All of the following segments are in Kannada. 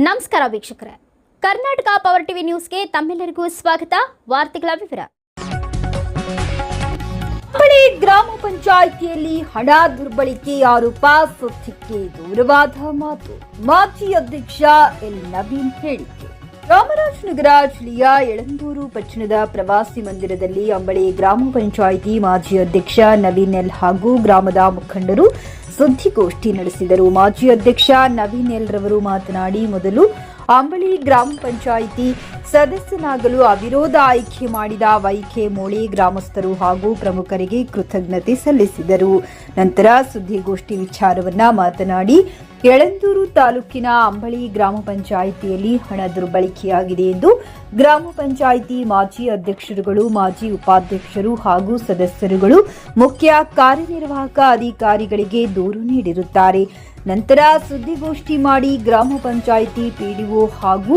ನಮಸ್ಕಾರ ವೀಕ್ಷಕರೇ, ಕರ್ನಾಟಕ ಪವರ್ ಟಿವಿ ನ್ಯೂಸ್ಗೆ ತಮ್ಮೆಲ್ಲರಿಗೂ ಸ್ವಾಗತ. ವಾರ್ತೆಗಳ ವಿವರ. ಹುಬ್ಬಳ್ಳಿ ಗ್ರಾಮ ಪಂಚಾಯಿತಿಯಲ್ಲಿ ಹಣ ದುರ್ಬಳಕೆ ಆರೋಪ ಸುದ್ದಿಗೆ ದೂರವಾದ ಮಾತು. ಮಾಜಿ ಅಧ್ಯಕ್ಷ ಎಲ್ ನವೀನ್ ಹೇಳಿಕೆ. ಚಾಮರಾಜನಗರ ಜಿಲ್ಲೆಯ ಯಳಂದೂರು ಪಟ್ಟಣದ ಪ್ರವಾಸಿ ಮಂದಿರದಲ್ಲಿ ಅಂಬಳಿ ಗ್ರಾಮ ಪಂಚಾಯಿತಿ ಮಾಜಿ ಅಧ್ಯಕ್ಷ ನವೀನ್ ಎಲ್ ಹಾಗೂ ಗ್ರಾಮದ ಮುಖಂಡರು ಸುದ್ದಿಗೋಷ್ಠಿ ನಡೆಸಿದರು. ಮಾಜಿ ಅಧ್ಯಕ್ಷ ನವೀನ್ ಎಲ್ ರವರು ಮಾತನಾಡಿ, ಮೊದಲು ಅಂಬಳಿ ಗ್ರಾಮ ಪಂಚಾಯಿತಿ ಸದಸ್ಯನಾಗಲು ಅವಿರೋಧ ಆಯ್ಕೆ ಮಾಡಿದ ವೈಕೆ ಮೋಳಿ ಗ್ರಾಮಸ್ಥರು ಹಾಗೂ ಪ್ರಮುಖರಿಗೆ ಕೃತಜ್ಞತೆ ಸಲ್ಲಿಸಿದರು. ನಂತರ ಸುದ್ದಿಗೋಷ್ಠಿ ವಿಚಾರವನ್ನ ಮಾತನಾಡಿ, ಯಳಂದೂರು ತಾಲೂಕಿನ ಅಂಬಳಿ ಗ್ರಾಮ ಪಂಚಾಯಿತಿಯಲ್ಲಿ ಹಣ ದುರ್ಬಳಕೆಯಾಗಿದೆ ಎಂದು ಗ್ರಾಮ ಪಂಚಾಯಿತಿ ಮಾಜಿ ಅಧ್ಯಕ್ಷರುಗಳು, ಮಾಜಿ ಉಪಾಧ್ಯಕ್ಷರು ಹಾಗೂ ಸದಸ್ಯರುಗಳು ಮುಖ್ಯ ಕಾರ್ಯನಿರ್ವಾಹಕ ಅಧಿಕಾರಿಗಳಿಗೆ ದೂರು ನೀಡಿರುತ್ತಾರೆ. ನಂತರ ಸುದ್ದಿಗೋಷ್ಠಿ ಮಾಡಿ ಗ್ರಾಮ ಪಂಚಾಯಿತಿ ಪಿಡಿಒ ಹಾಗೂ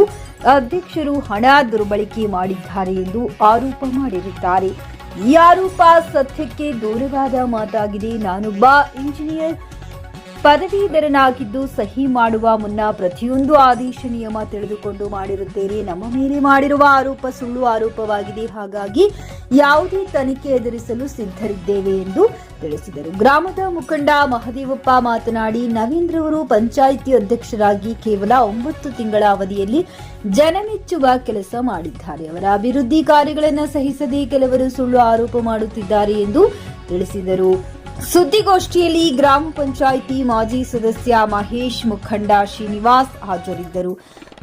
ಅಧ್ಯಕ್ಷರು ಹಣ ದುರ್ಬಳಕೆ ಮಾಡಿದ್ದಾರೆ ಎಂದು ಆರೋಪ ಮಾಡಿರುತ್ತಾರೆ. ಈ ಆರೋಪ ಸತ್ಯಕ್ಕೆ ದೂರವಾದ ಮಾತಾಗಿದೆ. ನಾನೊಬ್ಬ ಇಂಜಿನಿಯರ್ ಪದವೀಧರನಾಗಿದ್ದು ಸಹಿ ಮಾಡುವ ಮುನ್ನ ಪ್ರತಿಯೊಂದು ಆದೇಶ ನಿಯಮ ತಿಳಿದುಕೊಂಡು ಮಾಡಿರುತ್ತೇನೆ. ನಮ್ಮ ಮೇಲೆ ಮಾಡಿರುವ ಆರೋಪ ಸುಳ್ಳು ಆರೋಪವಾಗಿದೆ. ಹಾಗಾಗಿ ಯಾವುದೇ ತನಿಖೆ ಎದುರಿಸಲು ಸಿದ್ಧರಿದ್ದೇವೆ ಎಂದು ತಿಳಿಸಿದರು. ಗ್ರಾಮದ ಮುಖಂಡ ಮಹದೇವಪ್ಪ ಮಾತನಾಡಿ, ನವೀನ್ರವರು ಪಂಚಾಯಿತಿ ಅಧ್ಯಕ್ಷರಾಗಿ ಕೇವಲ 9 ತಿಂಗಳ ಅವಧಿಯಲ್ಲಿ ಜನಮೆಚ್ಚುವ ಕೆಲಸ ಮಾಡಿದ್ದಾರೆ. ಅವರ ಅಭಿವೃದ್ಧಿ ಕಾರ್ಯಗಳನ್ನು ಸಹಿಸದೆ ಕೆಲವರು ಸುಳ್ಳು ಆರೋಪ ಮಾಡುತ್ತಿದ್ದಾರೆ ಎಂದು ತಿಳಿಸಿದರು. ಸುದ್ದಿಗೋಷ್ಠಿಯಲ್ಲಿ ಗ್ರಾಮ ಪಂಚಾಯಿತಿ ಮಾಜಿ ಸದಸ್ಯ ಮಹೇಶ್, ಮುಖಂಡ ಶ್ರೀನಿವಾಸ್ ಹಾಜರಿದ್ದರು.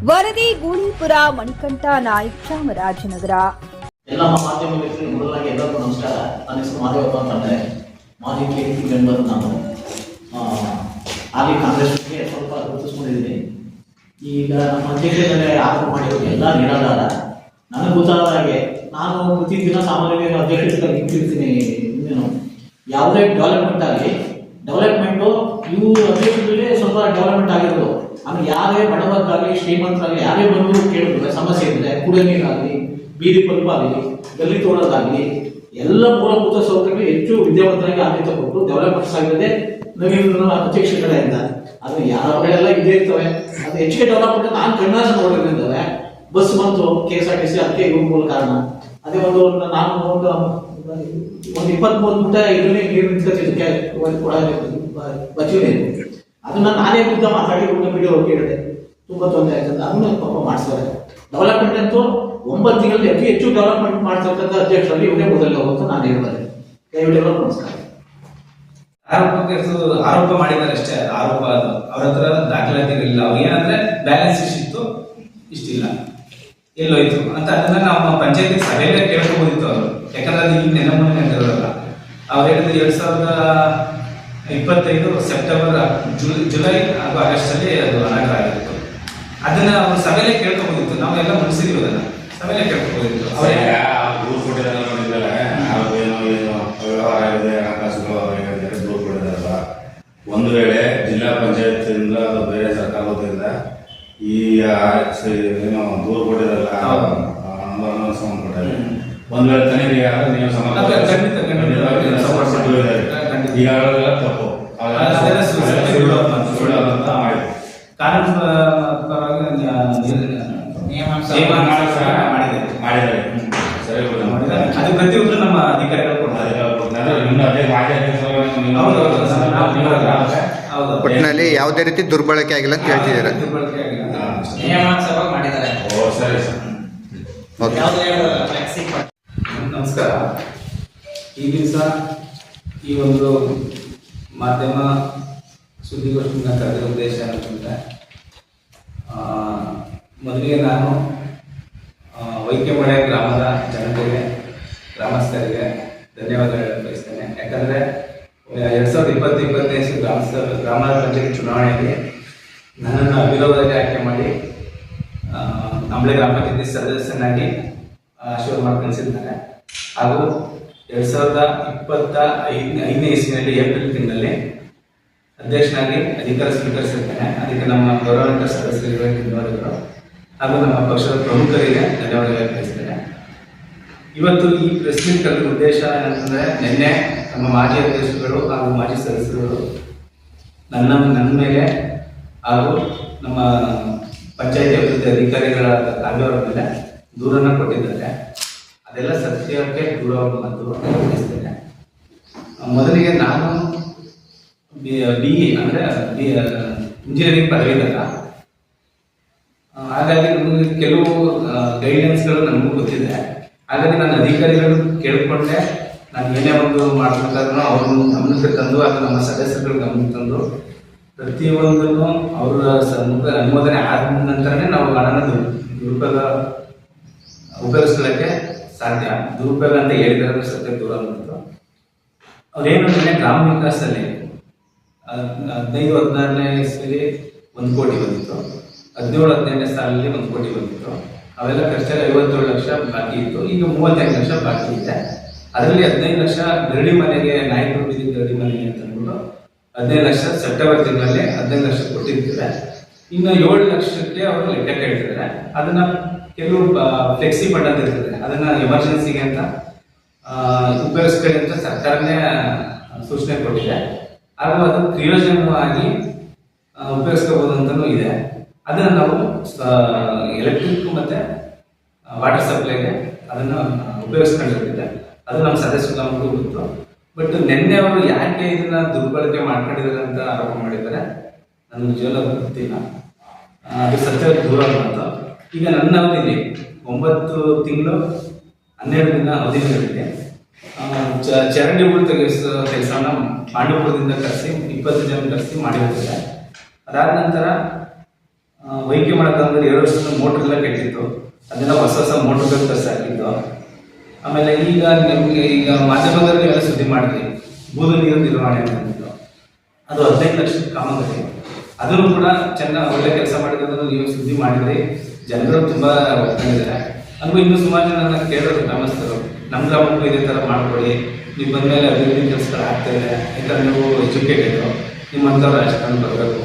ವರದಿ ಗೂಳಿಪುರ, ಮಣಿಕಂಠ ನಾಯ್ಕ್, ಚಾಮರಾಜನಗರ. ಎಲ್ಲ ಮಾಧ್ಯಮ ಮಿತ್ರರಿಗೆ ಮೊದಲಾಗಿ ಎಲ್ಲರಿಗೂ ನಮಸ್ಕಾರ. ನನ್ನ ಹೆಸರು ಮಾದೇವಪ್ಪ ಅಂತಂದರೆ ಮಾಜಿ ಕೆಡಿಪಿ ಮೆಂಬರ್. ನಾನು ಹಾಲಿ ಕಾಂಗ್ರೆಸ್ಗೆ ಸ್ವಲ್ಪ ಗುರುತಿಸ್ಕೊಂಡಿದ್ದೀನಿ. ಈಗ ನಮ್ಮ ಅಧ್ಯಕ್ಷರೇ ಆರೋಪ ಮಾಡಿರೋದು ಎಲ್ಲ ನಿರಾಧಾರ. ನನಗೆ ಗೊತ್ತಾದ ಹಾಗೆ ನಾನು ಪ್ರತಿದಿನ ಸಾಮಾನ್ಯವಾಗಿ ಅಧ್ಯಕ್ಷರಿಗೆ ನಿಂತಿರ್ತೀನಿ. ಯಾವುದೇ ಡೆವಲಪ್ಮೆಂಟ್ ಆಗಲಿ, ಡೆವಲಪ್ಮೆಂಟು ಇವು ಅಧ್ಯಕ್ಷರಲ್ಲಿ ಸ್ವಲ್ಪ ಡೆವಲಪ್ಮೆಂಟ್ ಆಗಿರೋದು. ಆಮೇಲೆ ಯಾರೇ ಬಡವರಾಗಲಿ ಶ್ರೀಮಂತರಾಗಲಿ ಯಾರೇ ಬಂದು ಕೇಳಿದ್ರೆ ಸಮಸ್ಯೆ ಇದ್ದರೆ ಕುಡಿಯೋ ನೀರಾಗಲಿ, ಬೀದಿ ಪಲ್ಪ್ ಆಗಲಿ, ಗಲ್ಲಿ ತೋಡೋದಾಗಲಿ ಎಲ್ಲ ಮೂಲಭೂತ ಸೌಕರ್ಯಗಳು ಹೆಚ್ಚು ವಿದ್ಯಾವಂತರಾಗಿ ಆದ್ಯತೆ ಕೊಟ್ಟು ಡೆವಲಪ್ಮೆಂಟ್ಸ್ ಆಗಿರೋದೇ ನವೀನ ಅಧ್ಯಕ್ಷ ಕಡೆಯಿಂದ. ಅದು ಯಾವೆಲ್ಲ ಇದೇ ಇರ್ತವೆ. ಅದು ಹೆಚ್ಚಿಗೆ ಡೆವಲಪ್ಮೆಂಟ್ ನಾನು ಕಣ್ಣಾರ ನೋಡಿದ್ರೆ ಬಸ್ ಬಂತು, KSRTC, ಅದಕ್ಕೆ ಇವ್ರ ಮೂಲ ಕಾರಣ. ಅದೇ ನಾನು ಒಂದು 23 ಗುಂಟ ಇದನ್ನೇ ನೀರು ನಿಂತ್ಕೊತಿದ್ದಕ್ಕೆ ಬಚ್ಚಿ ಅದನ್ನ ನಾನೇ ಬುದ್ಧ ಮಾತಾಡಿ ವಿಡಿಯೋ ಕೇಳಿದೆ. ತುಂಬಾ ತೊಂದರೆ ಆಯ್ತಂತ ಅದನ್ನ ಪಾಪ ಮಾಡಿಸ್ತಾರೆ. ಡೆವಲಪ್ಮೆಂಟ್ ಅಂತೂ 9 ತಿಂಗಳಲ್ಲಿ ಅತಿ ಹೆಚ್ಚು ಡೆವಲಪ್ಮೆಂಟ್ ಮಾಡ್ತಕ್ಕಂಥ ಅಧ್ಯಕ್ಷರಲ್ಲಿ ಇವರೇ ಮೊದಲೇ ಹೋಗುತ್ತೆ ನಾನು ಹೇಳ್ಬಾರೆ. ದಯವಿಟ್ಟು ನಮಸ್ಕಾರ. ಆರೋಪ ಮಾಡಿದ್ದಾರೆ ಅಷ್ಟೇ. ಆರೋಪ ಅದು ಅವ್ರ ಹತ್ರ ದಾಖಲಾತಿಗಳಿಲ್ಲ. ಅವ್ರು ಏನಂದ್ರೆ ಬ್ಯಾಲೆನ್ಸ್ ಇಷ್ಟಿತ್ತು, ಇಷ್ಟಿಲ್ಲ, ಎಲ್ಲೋಯ್ತು ಅಂತ ಅದನ್ನ ನಮ್ಮ ಪಂಚಾಯತಿ ಸಭೆಯಲ್ಲೇ ಕೇಳ್ಕೊಬೋದಿತ್ತು ಅವರು. ಯಾಕಂದ್ರೆ ಅದು ಈಗ ನೆನಪುನೇ ಇರೋಲ್ಲ. ಅವ್ರು ಹೇಳಿದ್ರು 2025 ಸೆಪ್ಟೆಂಬರ್, ಜುಲೈ ಹಾಗೂ ಆಗಸ್ಟ್ ಅಲ್ಲಿ ಅದು ಅನಾಗರ ಆಗಿತ್ತು. ಅದನ್ನ ಅವ್ರು ಸಭೆಯಲ್ಲೇ ಕೇಳ್ಕೊಬೋದಿತ್ತು. ನಾವೆಲ್ಲ ಮುಗಿಸಿದ್ವಿ, ಅದನ್ನ ಸಭೆಯಲ್ಲೇ ಕೇಳ್ಕೊಬೋದಿತ್ತು. ಒಂದು ವೇಳೆ ಜಿಲ್ಲಾ ಪಂಚಾಯತಿಯಿಂದ ಅಥವಾ ಬೇರೆ ಸರ್ಕಾರದಿಂದ ಈ ಏನು ದೂರು ಕೊಟ್ಟಿರಲ್ಲ ಸಂಬಂಧಪಟ್ಟಾರೆ, ಒಂದು ವೇಳೆ ತನಿಖೆ ನೀವು ಈಗಾಗಲೇ ತಪ್ಪು ಮಾಡಿದ್ದಾರೆ. ಸರಿ, ಅದು ಪ್ರತಿಯೊಬ್ಬರು ನಮ್ಮ ಅಧಿಕಾರಿಗಳು ಕೊಡ್ತಾರೆ. ಒಟ್ಟಿನಲ್ಲಿ ಯಾವುದೇ ರೀತಿ ದುರ್ಬಳಕೆ ಆಗಿಲ್ಲ ಅಂತ ಹೇಳ್ತಿದ್ದೀರಾ? ನಮಸ್ಕಾರ. ಈ ದಿವಸ ಈ ಒಂದು ಮಾಧ್ಯಮ ಸುದ್ದಿಗೋಷ್ಠಿನ ಕರೆದ ಉದ್ದೇಶ ಅಂತಂದರೆ, ಮೊದಲಿಗೆ ನಾನು ವೈಕೆಮಳೆ ಗ್ರಾಮದ ಜನತೆಗೆ, ಗ್ರಾಮಸ್ಥರಿಗೆ ಧನ್ಯವಾದ ಬಯಸ್ತೇನೆ. ಯಾಕಂದರೆ 2020-25 ಗ್ರಾಮ ಪಂಚಾಯತ್ ಚುನಾವಣೆಯಲ್ಲಿ ನನ್ನನ್ನು ಅವಿರೋಧವಾಗಿ ಆಯ್ಕೆ ಮಾಡಿ ಅಂಬಳಿ ಗ್ರಾಮ ಪಂಚಾಯತಿ ಸದಸ್ಯನಾಗಿ ಆಶೀರ್ವಾದ ಕಳಿಸಿದ್ದಾರೆ. ಹಾಗೂ 2025 ಇಸ್ವಿಯಲ್ಲಿ ಏಪ್ರಿಲ್ ತಿಂಗಳಲ್ಲಿ ಅಧ್ಯಕ್ಷನಾಗಿ ಅಧಿಕಾರ ಸ್ವೀಕರಿಸಿರ್ತೇನೆ. ಅದಕ್ಕೆ ನಮ್ಮ ಗೌರವಾನ್ವಿತ ಸದಸ್ಯರಿಗೆ ಧನ್ಯವಾದಗಳು ಹಾಗೂ ನಮ್ಮ ಪಕ್ಷದ ಪ್ರಮುಖರಿಗೆ ಧನ್ಯವಾದಗಳು ತಿಳಿಸ್ತೇನೆ. ಇವತ್ತು ಈ ಪ್ರೆಸ್ ಮೀಟ್ ಕರೆದ ಉದ್ದೇಶ ಏನಂತಂದರೆ, ನಿನ್ನೆ ನಮ್ಮ ಮಾಜಿ ಅಧ್ಯಕ್ಷರುಗಳು ಹಾಗೂ ಮಾಜಿ ಸದಸ್ಯರುಗಳು ನನ್ನ ಮೇಲೆ ಹಾಗೂ ನಮ್ಮ ಪಂಚಾಯತಿ ಅಭಿವೃದ್ಧಿ ಅಧಿಕಾರಿಗಳಾದ ಕಾವ್ಯವರ ಮೇಲೆ ದೂರನ್ನ ಕೊಟ್ಟಿದ್ದಾರೆ. ಅದೆಲ್ಲ ಸತ್ಯಕ್ಕೆ ದೂರವನ್ನು ತಿಳಿಸ್ತೇನೆ. ಮೊದಲಿಗೆ ನಾನು BE ಅಂದರೆ ಇಂಜಿನಿಯರಿಂಗ್ ಪದವೀಧರ. ಹಾಗಾಗಿ ನಮಗೆ ಕೆಲವು ಗೈಡ್ಲೈನ್ಸ್ಗಳು ನನಗೂ ಗೊತ್ತಿದೆ. ಹಾಗಾಗಿ ನಾನು ಅಧಿಕಾರಿಗಳು ಕೇಳಿಕೊಂಡೆ, ನಾನು ಏನೇ ಒಂದು ಮಾಡಬೇಕಾದ್ರೂ ಅವರು ಗಮನಕ್ಕೆ ತಂದು ಅದು ನಮ್ಮ ಸದಸ್ಯರುಗಳು ಗಮನಕ್ಕೆ ತಂದು ಪ್ರತಿಯೊಂದನ್ನು ಅವರ ಅನುಮೋದನೆ ಆದ ನಂತರನೇ ನಾವು ಹಣನ ಉಪಯೋಗಿಸ್ಕೊಳ್ಳೋಕ್ಕೆ ಸಾಧ್ಯ. ದುರುಪಯೋಗ ಅಂತ ಹೇಳಿದ್ರೆ ಸತ್ಯ ದೂರ ಬಂತು. ಅವ್ರೇನು ಗ್ರಾಮ ವಿಕಾಸದಲ್ಲಿ 15-16ನೇ ಇಸ್ವಿಲಿ 1 ಕೋಟಿ ಬಂದಿತ್ತು, 17-18ನೇ ಸಾಲಲ್ಲಿ 1 ಕೋಟಿ ಬಂದಿತ್ತು. ಅವೆಲ್ಲ ಖರ್ಚಾಗಿ 57 ಲಕ್ಷ ಬಾಕಿ ಇತ್ತು. ಈಗ 35 ಲಕ್ಷ ಬಾಕಿ ಇದೆ. ಅದರಲ್ಲಿ 15 ಲಕ್ಷ ಗರಡಿ ಮನೆಗೆ, ನಾಯಕರು ಬೀದಿ ಗರಡಿ ಮನೆಗೆ ಅಂತ ಅಂದ್ಬಿಟ್ಟು 15 ಲಕ್ಷ ಸೆಪ್ಟೆಂಬರ್ ತಿಂಗಳಲ್ಲಿ 15 ಲಕ್ಷ ಕೊಟ್ಟಿರ್ತಾರೆ. ಇನ್ನು 7 ಲಕ್ಷಕ್ಕೆ ಅವರು ಲೆಕ್ಕ ಕೇಳ್ತಿದ್ದಾರೆ. ಅದನ್ನ ಕೆಲವು ಫ್ಲೆಕ್ಸಿ ಫಂಡ್ ಅಂತ ಇರ್ತದೆ, ಅದನ್ನ ಎಮರ್ಜೆನ್ಸಿಗೆ ಅಂತ ಉಪಯೋಗಿಸ್ಕೊಳ್ಳಿ ಅಂತ ಸರ್ಕಾರನೇ ಸೂಚನೆ ಕೊಟ್ಟಿದೆ. ಹಾಗೂ ಅದು ಪ್ರಯೋಜನವಾಗಿ ಉಪಯೋಗಿಸ್ಕೋಬಹುದು ಅಂತಲೂ ಇದೆ. ಅದನ್ನು ನಾವು ಎಲೆಕ್ಟ್ರಿಕ್ ಮತ್ತೆ ವಾಟರ್ ಸಪ್ಲೈಗೆ ಅದನ್ನು ಉಪಯೋಗಿಸ್ಕೊಂಡಿರ್ತಿದೆ. ಅದು ನಮ್ಮ ಸದಸ್ಯರು ನಮಗೂ ಗೊತ್ತು. ಬಟ್ ನಿನ್ನೆ ಅವರು ಯಾಕೆ ಇದನ್ನ ದುರ್ಬಳಕೆ ಮಾಡ್ಕೊಂಡಿದ್ದಾರೆ ಅಂತ ಆರೋಪ ಮಾಡಿದ್ದಾರೆ, ನನಗೆ ನಿಜವಾಗ್ಲೂ ಗೊತ್ತಿಲ್ಲ. ಅದು ಸತ್ಯ ದೂರ ಬಂತು. ಈಗ ನನ್ನ ಅವಧಿಲಿ 9 ತಿಂಗಳು 12 ದಿನ ಅವಧಿಗಳಿದೆ. ಚರಂಡಿ ಹೂಳು ತೆಗೆಸೋ ಕೆಲಸವನ್ನ ಪಾಂಡವಪುರದಿಂದ ಕರೆಸಿ 20 ಜನ ಕರೆಸಿ ಮಾಡಿರ್ತಾರೆ. ಅದಾದ ನಂತರ ವೈದ್ಯ ಮಾಡೋದಂದ್ರೆ 2 ವರ್ಷದ ಮೋಟ್ರ್ ಎಲ್ಲ ಕೆಟ್ಟಿತ್ತು, ಅದೆಲ್ಲ ಹೊಸ ಮೋಟ್ರ್ಗಳು ತರಿಸಿ ಹಾಕಿದ್ದು. ಆಮೇಲೆ ಈಗ ನಮಗೆ ಮಾಧ್ಯಮದಲ್ಲಿ ಎಲ್ಲ ಸುದ್ದಿ ಮಾಡಿದ್ವಿ, ಬೂದು ನೀರು ನಿರ್ವಹಣೆ ಅಂತ. ಅದು 15 ಲಕ್ಷದ ಕಾಮಗಾರಿ. ಅದನ್ನು ಕೂಡ ಚೆನ್ನಾಗಿ ಒಳ್ಳೆ ಕೆಲಸ ಮಾಡಿರೋದನ್ನು ನೀವು ಸುದ್ದಿ ಮಾಡಿದ್ರಿ, ಜನರು ತುಂಬಾ ಒಪ್ಕೊಂಡಿದ್ದಾರೆ. ಹಾಗೂ ಇನ್ನೂ ಸುಮಾರು ಜನ ಕೇಳೋದು ಗ್ರಾಮಸ್ಥರು, ನಮ್ಮ ಗ್ರಾಮಕ್ಕೂ ಇದೇ ಥರ ಮಾಡ್ಕೊಳ್ಳಿ, ನೀವು ಬಂದಮೇಲೆ ಅಭಿವೃದ್ಧಿ ಕೆಲಸಗಳು ಆಗ್ತಾಯಿದೆ, ಯಾಕಂದ್ರೆ ನೀವು ಎಜುಕೇಟೆಡು, ನಿಮ್ಮಂಥವ್ರು ರಾಜಕಾರಣ ಬರಬೇಕು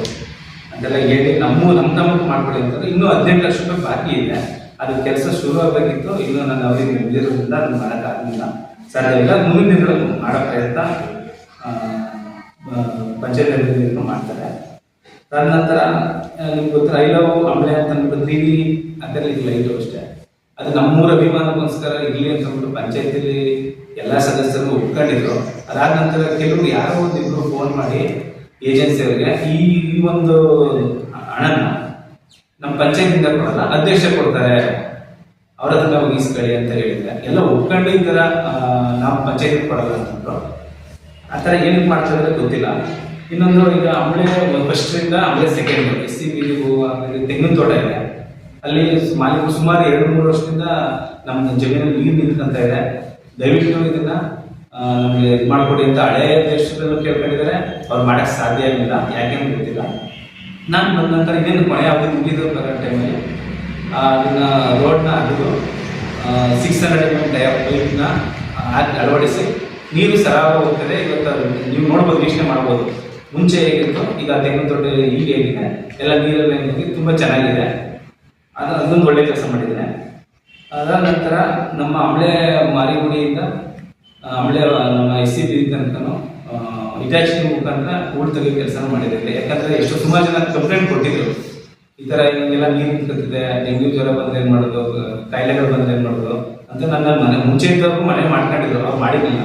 ಅಂತೆಲ್ಲ ಹೇಳಿ ನಮ್ಮಕ್ಕೂ ಮಾಡ್ಕೊಳ್ಳಿ ಅಂತಂದ್ರೆ. ಇನ್ನೂ 18 ಲಕ್ಷ ರೂಪಾಯಿ ಬಾಕಿ ಇದೆ. ಅದು ಕೆಲಸ ಶುರು ಆಗಬೇಕಿತ್ತು, ಇನ್ನೂ ನನ್ನ ಅವರಿಗೆ ನಿಂತಿರೋದ್ರಿಂದ ಅದನ್ನು ಮಾಡೋಕ್ಕಾಗಲಿಲ್ಲ, ಸಾಧ್ಯವಿಲ್ಲ. ಮುಂದಿನ ದಿನಗಳಲ್ಲಿ ಮಾಡೋ ಪ್ರಯತ್ನ ಪಂಚಾಯತ್ ಅಭಿವೃದ್ಧಿಯನ್ನು ಮಾಡ್ತಾರೆ. ತದನಂತರ ನಿಮ್ಗೆ ಗೊತ್ತು ರೈಲವು ಆಮೇಲೆ ಅಂತ ಅಂದ್ಬಿಟ್ಟು 3D ಅದರಲ್ಲಿ ಲೈಟು ಅಷ್ಟೇ. ಅದು ನಮ್ಮೂರ ಅಭಿಮಾನಕ್ಕೋಸ್ಕರ ಇರಲಿ ಅಂತ ಅಂದ್ಬಿಟ್ಟು ಪಂಚಾಯತಿಲಿ ಎಲ್ಲ ಸದಸ್ಯರು ಒಪ್ಕೊಂಡಿದ್ರು. ಅದಾದ ನಂತರ ಕೆಲವರು ಯಾರೋ ಒಂದಿಬ್ರು ಫೋನ್ ಮಾಡಿ ಏಜೆನ್ಸಿಯವರಿಗೆ ಈ ಒಂದು ಹಣನ ನಮ್ಮ ಪಂಚಾಯತಿಂದ ಕೊಡಲ್ಲ, ಅಧ್ಯಕ್ಷ ಕೊಡ್ತಾರೆ, ಅವ್ರ ಹತ್ರ ನಾವು ಈಸ್ಕೊಳ್ಳಿ ಅಂತ ಹೇಳಿದ್ರೆ ಎಲ್ಲ ಒಪ್ಕೊಂಡು ಈ ಥರ ನಾವು ಪಂಚಾಯತಿಗೆ ಕೊಡಲ್ಲ ಅಂತಂದ್ರು. ಆ ಥರ ಏನಕ್ಕೆ ಮಾಡ್ತಿದ್ರೆ ಗೊತ್ತಿಲ್ಲ. ಇನ್ನೊಂದು, ಈಗ ಅಂಬಳೆ ಫಸ್ಟ್ರಿಂದ ಅಂಬಳೆ ಸೆಕೆಂಡ್ SCB ತೆಂಗಿನ ತೋಟ ಇದೆ. ಅಲ್ಲಿ ಮಾಲೀಕರು ಸುಮಾರು 2-3 ವರ್ಷದಿಂದ ನಮ್ಮ ಜಮೀನಲ್ಲಿ ನೀರು ನಿಂತ್ಕೊಂತ ಇದೆ. ದಯವಿಟ್ಟು ಇದನ್ನ ನಮಗೆ ಇದು ಮಾಡಿಕೊಡಿ ಅಂತ ಹಳೆ ದೇಶದಲ್ಲೂ ಕೇಳ್ಕೊಂಡಿದ್ದಾರೆ. ಅವ್ರು ಮಾಡಕ್ಕೆ ಸಾಧ್ಯ ಆಗಿಲ್ಲ, ಯಾಕೆಂದ್ರೆ ಗೊತ್ತಿಲ್ಲ. ನಾನು ಬಂದ ನಂತರ ಇನ್ನೇನು ಕೊನೆ ಅವಧಿ ಮುಗಿದು ಬರೋ ಟೈಮಲ್ಲಿ ಅದನ್ನ ರೋಡ್ನ ಅಗೆದು 600 mm ಡಯರ್ ಪೈಪ್ನ ಅಳವಡಿಸಿ ನೀರು ಸರಾಗ ಹೋಗ್ತದೆ. ಇವತ್ತು ನೀವು ನೋಡ್ಬೋದು, ವೀಕ್ಷಣೆ ಮಾಡ್ಬೋದು. ಮುಂಚೆ ಹೇಗಿತ್ತು, ಈಗ ತೆಂಗಿನ ತೋಟ ಈಗ ಹೇಗಿದೆ, ಎಲ್ಲ ನೀರೆಲ್ಲ ಹೋಗಿ ತುಂಬ ಚೆನ್ನಾಗಿದೆ. ಅದೊಂದು ಒಳ್ಳೆ ಕೆಲಸ ಮಾಡಿದ್ದಾರೆ. ಅದಾದ ನಂತರ ನಮ್ಮ ಅಂಬಳೆ ಮಾರಿಗುಡಿಯಿಂದ ಅಂಬಳೆ ನಮ್ಮ SCB ತನಕನೂ ಇಟಾಚಿ ಮುಖಾಂತರ ಹೂಳು ತೆಗೆಯೋ ಕೆಲಸ ಮಾಡಿದ್ದಾರೆ. ಯಾಕಂದರೆ ಎಷ್ಟೋ ಸುಮಾರು ಜನ ಕಂಪ್ಲೇಂಟ್ ಕೊಟ್ಟಿದ್ರು, ಈ ಥರ ಹಿಂಗೆಲ್ಲ ನೀರು ನಿಂತ್ಕೊತಿದೆ, ಡೆಂಗ್ಯೂ ಜ್ವರ ಬಂದರೆ ಏನು ಮಾಡೋದು, ಕಾಯಿಲೆಗಳು ಬಂದರೆ ಏನು ಮಾಡೋದು ಅಂತ. ನನ್ನ ಮನೆ ಮುಂಚೆ ಇದ್ದವ್ರು ಮನೆ ಮಾಡ್ಕೊಂಡಿದ್ರು, ಅವ್ರು ಮಾಡಿರಲಿಲ್ಲ.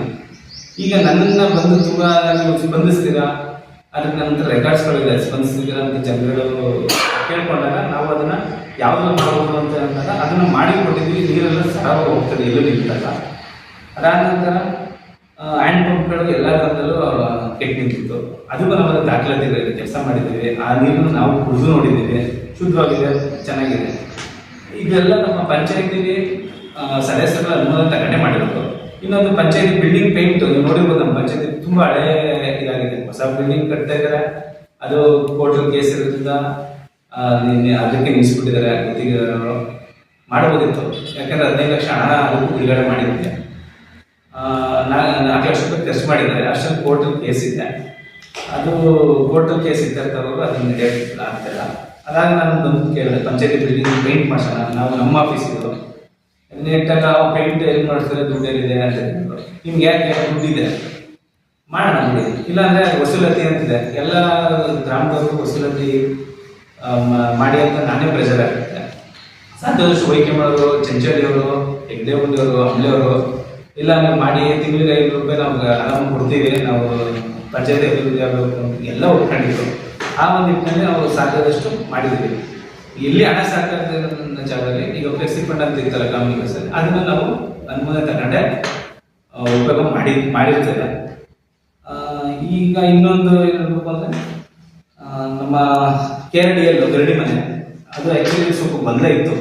ಈಗ ನನ್ನನ್ನು ಬಂದು ತುಂಬ ನೀವು ಸ್ಪಂದಿಸ್ತೀರಾ, ಅದಕ್ಕೆ ನನ್ನ ರೆಕಾರ್ಡ್ಸ್ಗಳಿದೆ, ಸ್ಪಂದಿಸ್ತೀರಾ ಅಂತ ಜನಗಳು ಕೇಳ್ಕೊಂಡಾಗ ನಾವು ಅದನ್ನು ಯಾವುದನ್ನು ಮಾಡ್ಬೋದು ಅಂತ ಅಂದಾಗ ಅದನ್ನು ಮಾಡಿ ಕೊಟ್ಟಿದ್ವಿ. ನೀರೆಲ್ಲ ಸರಾಗ ಹೋಗ್ತದೆ, ಎಲ್ಲೂ ನಿಲ್ತಲ್ಲ. ಅದಾದ ನಂತರ ಹ್ಯಾಂಡ್ ಪಂಪ್ಗಳು ಎಲ್ಲ ಗ್ರಾಮದಲ್ಲೂ ಕೆಟ್ಟು ನಿಂತಿತ್ತು. ಅದಕ್ಕೂ ನಮ್ಮದು ದಾಖಲಾತಿ ಕೆಲಸ ಮಾಡಿದ್ದೀವಿ. ಆ ನೀರನ್ನು ನಾವು ಕುಡಿದು ನೋಡಿದ್ದೀವಿ, ಶುದ್ಧವಾಗಿದೆ, ಚೆನ್ನಾಗಿದೆ. ಇದೆಲ್ಲ ನಮ್ಮ ಪಂಚಾಯತಿಗೆ ಸದಸ್ಯರ ಅನುಮೋದನೆ ತಗೊಂಡೇ ಮಾಡಿರೋದು. ಇನ್ನೊಂದು ಪಂಚಾಯತಿ ಬಿಲ್ಡಿಂಗ್ ಪೇಂಟ್ ನೀವು ನೋಡಿರ್ಬೋದು, ನಮ್ಮ ಪಂಚಾಯತಿ ತುಂಬ ಹಳೇ ಇದಾಗಿದೆ. ಹೊಸ ಬಿಲ್ಡಿಂಗ್ ಕಟ್ತಾ ಇದ್ದಾರೆ, ಅದು ಕೋರ್ಟಲ್ ಕೇಸ್ ಇರೋದ್ರಿಂದ ಅದಕ್ಕೆ ನಿಲ್ಲಿಸ್ಬಿಟ್ಟಿದ್ದಾರೆ. ಗುತ್ತಿಗೆದಾರರು ಮಾಡಬಹುದಿತ್ತು, ಯಾಕಂದ್ರೆ 15 ಲಕ್ಷ ಹಣ ಅದಕ್ಕೂ ಬಿಡುಗಡೆ ಮಾಡಿದ್ದೆ. 4 ಲಕ್ಷ ರೂಪಾಯಿ ಖರ್ಚು ಮಾಡಿದ್ದಾರೆ. ಅಷ್ಟೊಂದು ಕೋರ್ಟಲ್ ಕೇಸ್ ಇದೆ. ಅದು ಕೋರ್ಟಲ್ ಕೇಸ್ ಇದ್ದವರು ಅದನ್ನು ನಡೆಯೋಕ್ಕೆ ಆಗ್ತಿಲ್ಲ. ಅದಾಗ ನಾನು ಬಂದು ಕೇಳಿದೆ, ಪಂಚಾಯತಿ ಬಿಲ್ಡಿಂಗ್ ಪೇಂಟ್ ಮಾಡ್ಸೋಣ, ನಾವು ನಮ್ಮ ಆಫೀಸಿದ್ದು ನೀಟಾಗ ಪೇಂಟ್ ಎಲ್ಲಿ ಮಾಡಿಸ್ತಾರೆ, ದುಡ್ಡೇನಿದೆ ಅಂತ ಹೇಳಿದ್ರು. ನಿಮ್ಗೆ ಯಾಕೆ ದುಡ್ಡಿದೆ ಮಾಡೋಣ ಬಿಡಿ, ಇಲ್ಲಾಂದರೆ ವಸೂಲತಿ ಅಂತಿದೆ. ಎಲ್ಲ ಗ್ರಾಮದವರು ವಸೂಲತಿ ಮಾಡಿ ಅಂತ ನಾನೇ ಪ್ರೆಷರ್ ಆಗುತ್ತೆ. ಸಾಧ್ಯದಷ್ಟು ವೈಕೆ ಮಾಡೋರು, ಚಂಚಳಿಯವರು, ಹೆಗ್ದೇಗುಂಡಿಯವರು, ಹಂಬ್ಲೆಯವರು ಇಲ್ಲ ನಾವು ಮಾಡಿ ತಿಂಗಳಿಗೆ 5 ರೂಪಾಯಿ ನಾವು ಆರಾಮ ಕೊಡ್ತೀವಿ, ನಾವು ಪಂಚಾಯತ್ ಅಭಿವೃದ್ಧಿ ಆಗಬೇಕು ಎಲ್ಲ ಒಪ್ಕೊಂಡಿದ್ರು. ಆ ಒಂದು ನಿಟ್ಟಿನಲ್ಲಿ ನಾವು ಸಾಧ್ಯದಷ್ಟು ಮಾಡಿದ್ದೀವಿ. ಇಲ್ಲಿ ಹಣ ಸಾಕಾಗದ ಜಾಗದಲ್ಲಿ ಈಗ ಫ್ಲೆಕ್ಸಿ ಫಂಡ್ ಅಂತ ಇರ್ತಲ್ಲ ಗ್ರಾಮೀಣ ವಿಕಾಸದಲ್ಲಿ, ಅದನ್ನ ನಾವು ಅನುಮೋದನೆ ತಗೊಂಡೆ ಉಪಯೋಗ ಮಾಡಿರ್ತೇವೆ. ಈಗ ಇನ್ನೊಂದು ಏನು ಹೇಳ್ಬೇಕು ಅಂದರೆ ನಮ್ಮ KRDL ಗರಡಿ ಮನೆ ಅದು ಆ್ಯಕ್ಚುಲಿ ಸ್ವಲ್ಪ ಗೊಂದಲ ಇತ್ತು.